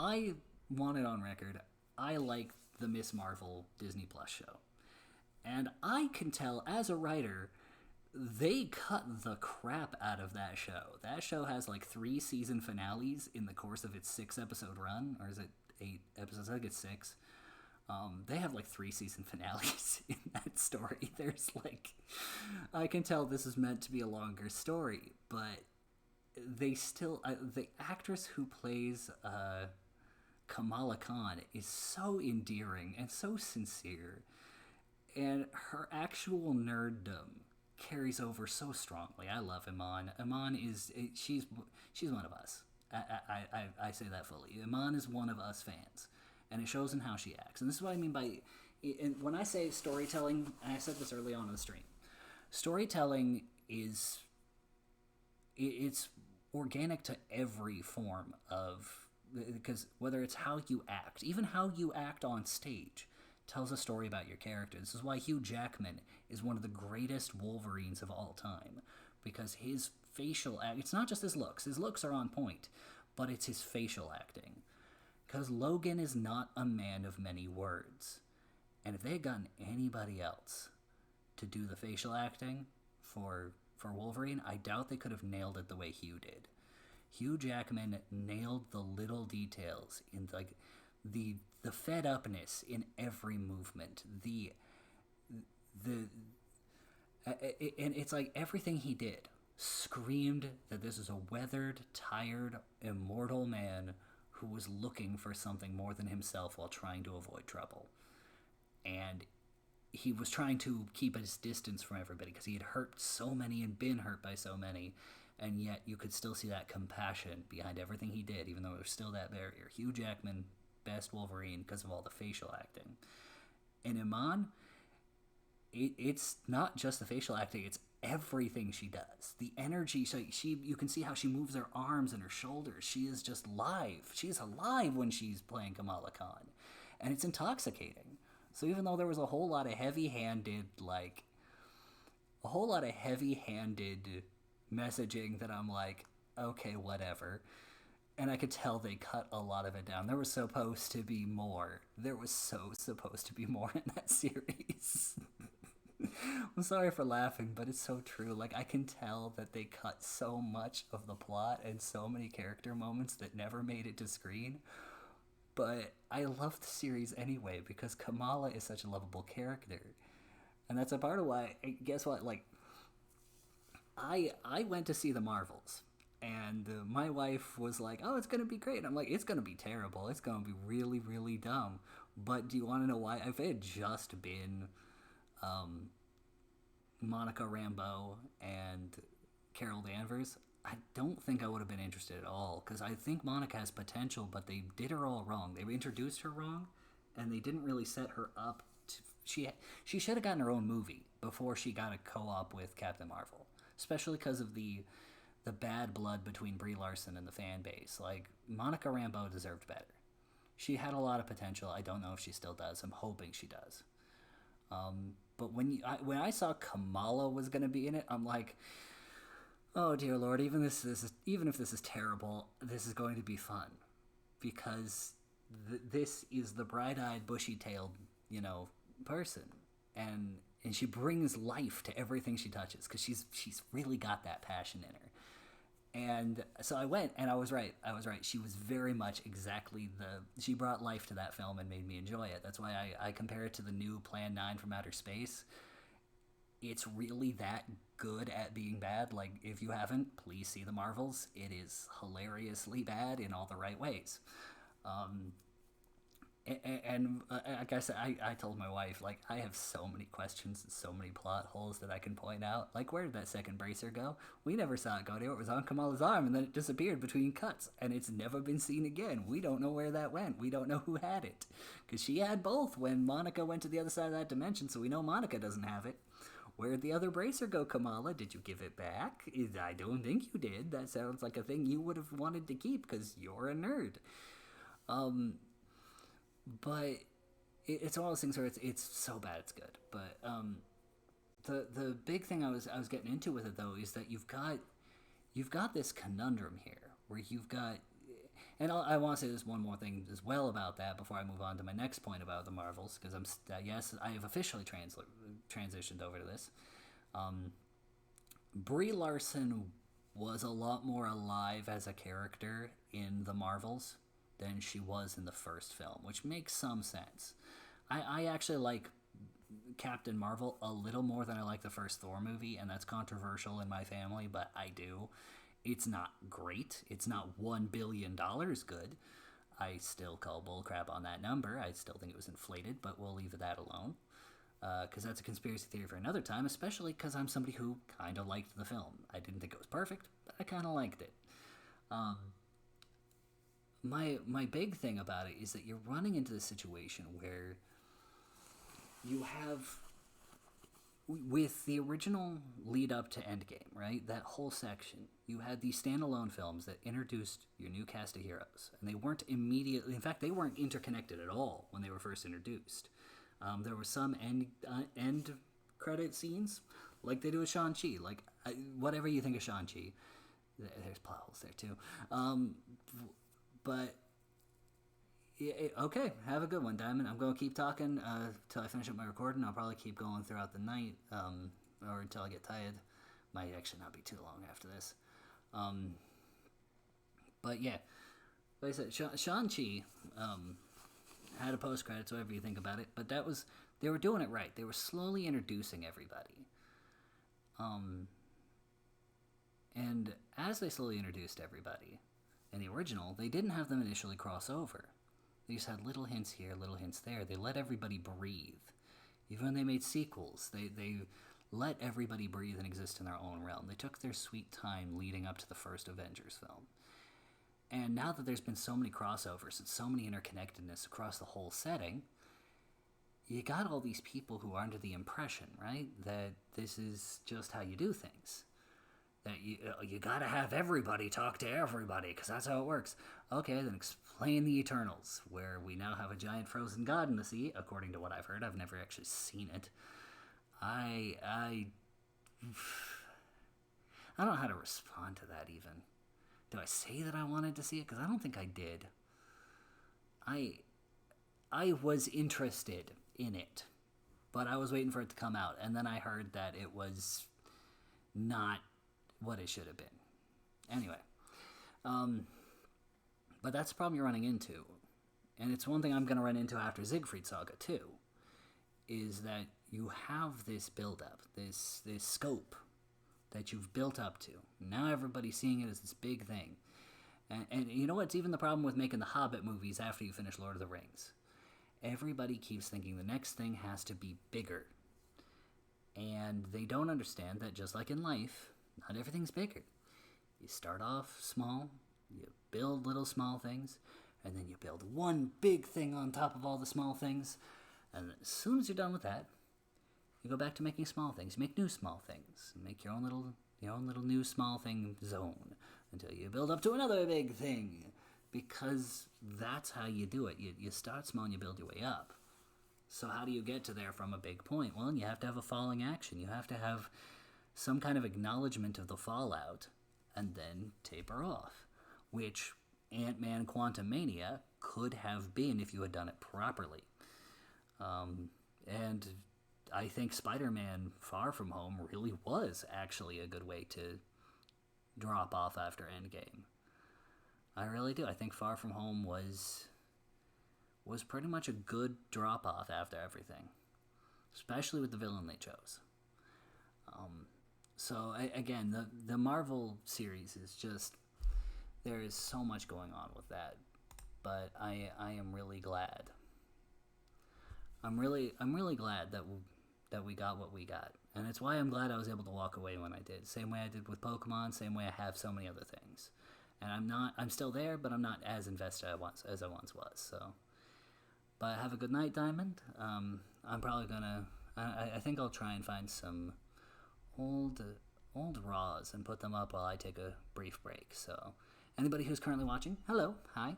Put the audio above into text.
I want it on record. I like the Miss Marvel Disney Plus show. And I can tell as a writer, they cut the crap out of that show. That show has like 3 season finales in the course of its 6 episode run, or is it 8 episodes? I think it's 6. They have like 3 season finales in that story. There's like, I can tell this is meant to be a longer story, but they still, the actress who plays Kamala Khan is so endearing and so sincere, and her actual nerddom carries over so strongly. I love Iman. Iman is she's one of us. I say that fully. Iman is one of us fans, and it shows in how she acts. And this is what I mean by, and when I say storytelling, and I said this early on in the stream, storytelling is it's organic to every form of, because whether it's how you act, even how you act on stage, tells a story about your character. This is why Hugh Jackman is one of the greatest Wolverines of all time, because his facial act, it's not just his looks are on point, but it's his facial acting. Because Logan is not a man of many words. And if they had gotten anybody else to do the facial acting for Wolverine, I doubt they could have nailed it the way Hugh did. Hugh Jackman nailed the little details in like the fed upness in every movement, and it's like everything he did screamed that this is a weathered, tired, immortal man who was looking for something more than himself while trying to avoid trouble. And he was trying to keep his distance from everybody because he had hurt so many and been hurt by so many, and yet you could still see that compassion behind everything he did, even though there was still that barrier. Hugh Jackman, best Wolverine because of all the facial acting. And Iman, it's not just the facial acting, it's everything she does. The energy, so you can see how she moves her arms and her shoulders. She is just live. She is alive when she's playing Kamala Khan. And it's intoxicating. So even though there was a whole lot of heavy-handed messaging that I'm like, okay, whatever. And I could tell they cut a lot of it down. There was supposed to be more. There was supposed to be more in that series. I'm sorry for laughing, but it's so true. Like, I can tell that they cut so much of the plot and so many character moments that never made it to screen. But I love the series anyway because Kamala is such a lovable character. And that's a part of why, guess what, like, I went to see the Marvels. And my wife was like, oh, it's going to be great. I'm like, it's going to be terrible. It's going to be really, really dumb. But do you want to know why? If it had just been Monica Rambeau and Carol Danvers, I don't think I would have been interested at all. Because I think Monica has potential, but they did her all wrong. They introduced her wrong, and they didn't really set her up. She should have gotten her own movie before she got a co-op with Captain Marvel. Especially because of the bad blood between Brie Larson and the fan base. Like, Monica Rambeau deserved better. She had a lot of potential. I don't know if she still does. I'm hoping she does. But when I saw Kamala was going to be in it, I'm like, oh dear Lord, even if this is terrible, this is going to be fun. Because this is the bright-eyed, bushy-tailed, person. And she brings life to everything she touches because she's really got that passion in her. And so I went, and I was right. She was very much exactly she brought life to that film and made me enjoy it. That's why I compare it to the new Plan 9 from Outer Space. It's really that good at being bad. Like, if you haven't, please see The Marvels. It is hilariously bad in all the right ways. And like I said, I told my wife, like, I have so many questions and so many plot holes that I can point out. Like, where did that second bracer go? We never saw it go to. It was on Kamala's arm, and then it disappeared between cuts, and it's never been seen again. We don't know where that went. We don't know who had it. Because she had both when Monica went to the other side of that dimension, so we know Monica doesn't have it. Where'd the other bracer go, Kamala? Did you give it back? I don't think you did. That sounds like a thing you would have wanted to keep, because you're a nerd. But it's one of those things where it's so bad it's good. But the big thing I was getting into with it though is that you've got this conundrum here where you've got, And I want to say this one more thing as well about that before I move on to my next point about the Marvels, because yes, I have officially transitioned over to this. Brie Larson was a lot more alive as a character in the Marvels than she was in the first film, which makes some sense. I actually like Captain Marvel a little more than I like the first Thor movie, and that's controversial in my family, but I do. It's not great. It's not $1 billion good. I still call bullcrap on that number. I still think it was inflated, but we'll leave that alone. Because that's a conspiracy theory for another time, especially because I'm somebody who kind of liked the film. I didn't think it was perfect, but I kind of liked it. My big thing about it is that you're running into this situation where you have, with the original lead up to Endgame, right? That whole section, you had these standalone films that introduced your new cast of heroes, and they weren't immediately, in fact, they weren't interconnected at all when they were first introduced. There were some end credit scenes, like they do with Shang-Chi. Like, whatever you think of Shang-Chi, there's plot holes there too. But okay, have a good one, Diamond. I'm going to keep talking till I finish up my recording. I'll probably keep going throughout the night, or until I get tired. Might actually not be too long after this. But yeah, like I said, Shang-Chi had a post-credits, whatever you think about it, but they were doing it right. They were slowly introducing everybody. And as they slowly introduced everybody, in the original, they didn't have them initially cross over. They just had little hints here, little hints there. They let everybody breathe. Even when they made sequels, they let everybody breathe and exist in their own realm. They took their sweet time leading up to the first Avengers film. And now that there's been so many crossovers and so many interconnectedness across the whole setting, you got all these people who are under the impression, right, that this is just how you do things. That you gotta have everybody talk to everybody, because that's how it works. Okay, then explain the Eternals, where we now have a giant frozen god in the sea, according to what I've heard. I've never actually seen it. I don't know how to respond to that, even. Do I say that I wanted to see it? Because I don't think I did. I was interested in it, but I was waiting for it to come out, and then I heard that it was not what it should have been. Anyway, but that's the problem you're running into, and it's one thing I'm going to run into after Siegfried Saga too, is that you have this build-up, this scope that you've built up to. Now everybody's seeing it as this big thing. And you know what's even the problem with making the Hobbit movies after you finish Lord of the Rings? Everybody keeps thinking the next thing has to be bigger. And they don't understand that just like in life, not everything's bigger. You start off small, you build little small things, and then you build one big thing on top of all the small things. And as soon as you're done with that, you go back to making small things. You make new small things. Make your own little new small thing zone until you build up to another big thing. Because that's how you do it. You start small and you build your way up. So how do you get to there from a big point? Well, you have to have a falling action. You have to have some kind of acknowledgement of the fallout and then taper off. Which Ant-Man Quantumania could have been if you had done it properly. And I think Spider-Man Far From Home really was actually a good way to drop off after Endgame. I really do. I think Far From Home was pretty much a good drop-off after everything. Especially with the villain they chose. So, again, the Marvel series is just... There is so much going on with that. But I am really glad. I'm really glad that we got what we got. And it's why I'm glad I was able to walk away when I did. Same way I did with Pokemon, same way I have so many other things. And I'm still there, but I'm not as invested as I once was, so. But have a good night, Diamond. I'm probably gonna, I think I'll try and find some old Raws and put them up while I take a brief break, so. Anybody who's currently watching, hello, hi.